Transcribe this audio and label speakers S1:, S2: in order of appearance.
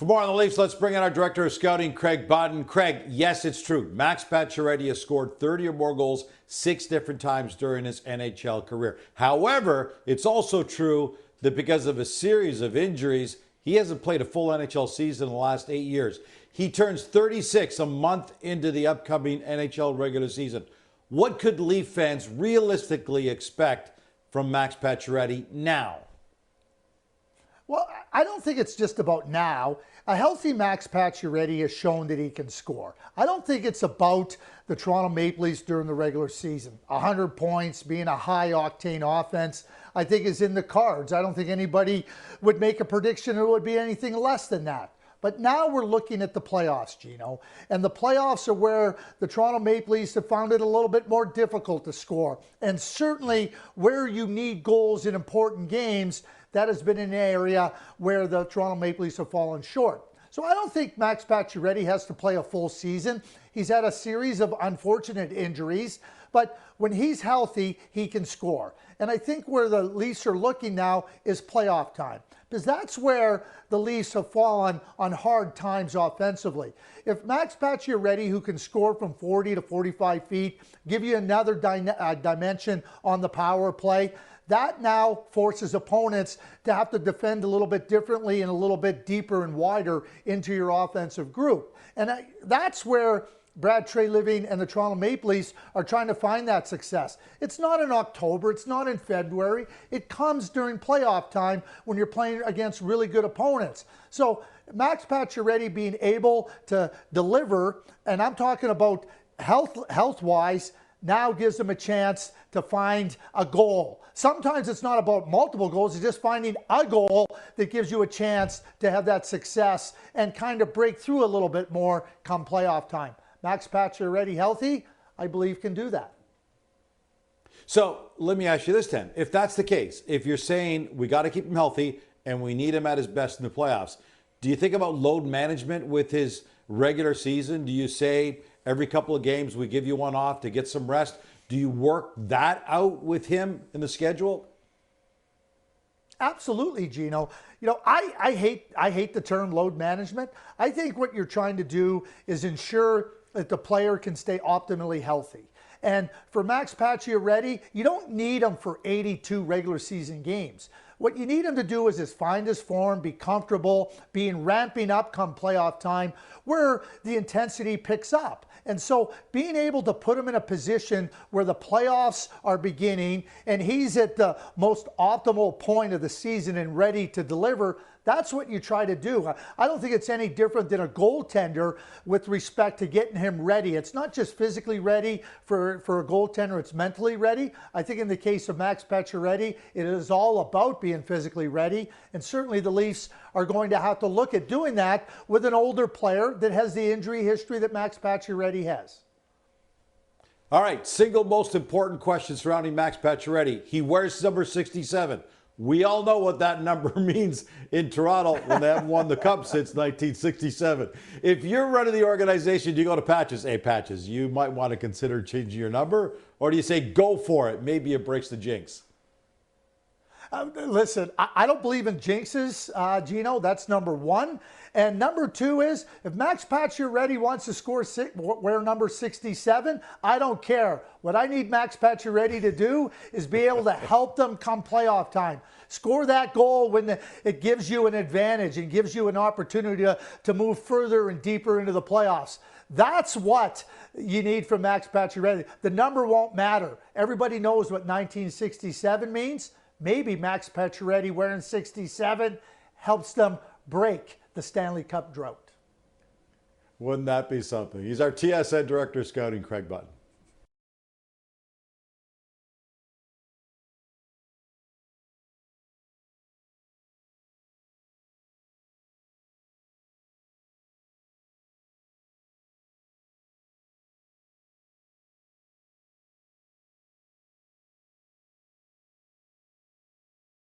S1: For more on the Leafs, let's bring in our director of scouting, Craig Button. Craig, yes, it's true. Max Pacioretty has scored 30 or more goals 6 different times during his NHL career. However, it's also true that because of a series of injuries, he hasn't played a full NHL season in the last 8 years. He turns 36 a month into the upcoming NHL regular season. What could Leaf fans realistically expect from Max Pacioretty now?
S2: Well, I don't think it's just about now. A healthy Max Pacioretty has shown that he can score. I don't think it's about the Toronto Maple Leafs during the regular season. 100 points, being a high-octane offense, I think is in the cards. I don't think anybody would make a prediction it would be anything less than that. But now we're looking at the playoffs, Gino. And the playoffs are where the Toronto Maple Leafs have found it a little bit more difficult to score. And certainly where you need goals in important games, that has been an area where the Toronto Maple Leafs have fallen short. So I don't think Max Pacioretty has to play a full season. He's had a series of unfortunate injuries, but when he's healthy, he can score. And I think where the Leafs are looking now is playoff time, because that's where the Leafs have fallen on hard times offensively. If Max Pacioretty, who can score from 40 to 45 feet, give you another dimension on the power play, that now forces opponents to have to defend a little bit differently and a little bit deeper and wider into your offensive group. And that's where Brad Treliving and the Toronto Maple Leafs are trying to find that success. It's not in October, it's not in February. It comes during playoff time when you're playing against really good opponents. So Max Pacioretty being able to deliver, and I'm talking about health-wise, now gives them a chance to find a goal. Sometimes it's not about multiple goals, it's just finding a goal that gives you a chance to have that success and kind of break through a little bit more come playoff time. Max Pacioretty healthy, I believe can do that.
S1: So let me ask you this, then. If that's the case, if you're saying we got to keep him healthy and we need him at his best in the playoffs, do you think about load management with his regular season? Do you say every couple of games we give you one off to get some rest? Do you work that out with him in the schedule?
S2: Absolutely, Gino. You know, I hate the term load management. I think what you're trying to do is ensure that the player can stay optimally healthy. And for Max Pacioretty, you don't need him for 82 regular season games. What you need him to do is find his form, be comfortable, ramping up come playoff time where the intensity picks up. And so being able to put him in a position where the playoffs are beginning and he's at the most optimal point of the season and ready to deliver, that's what you try to do. I don't think it's any different than a goaltender with respect to getting him ready. It's not just physically ready for a goaltender, it's mentally ready. I think in the case of Max Pacioretty, it is all about being physically ready. And certainly the Leafs are going to have to look at doing that with an older player that has the injury history that Max Pacioretty has.
S1: All right, single most important question surrounding Max Pacioretty. He wears number 67. We all know what that number means in Toronto when they haven't won the Cup since 1967. If you're running the organization, do you go to Patches? Hey, Patches, you might want to consider changing your number. Or do you say, go for it? Maybe it breaks the jinx.
S2: Listen, I don't believe in jinxes, Gino. That's number one. And number two is, if Max Pacioretty wants to wear number 67, I don't care. What I need Max Pacioretty to do is be able to help them come playoff time. Score that goal when it gives you an advantage and gives you an opportunity to move further and deeper into the playoffs. That's what you need from Max Pacioretty. The number won't matter. Everybody knows what 1967 means. Maybe Max Pacioretty wearing 67 helps them break the Stanley Cup drought.
S1: Wouldn't that be something? He's our TSN Director of Scouting, Craig Button.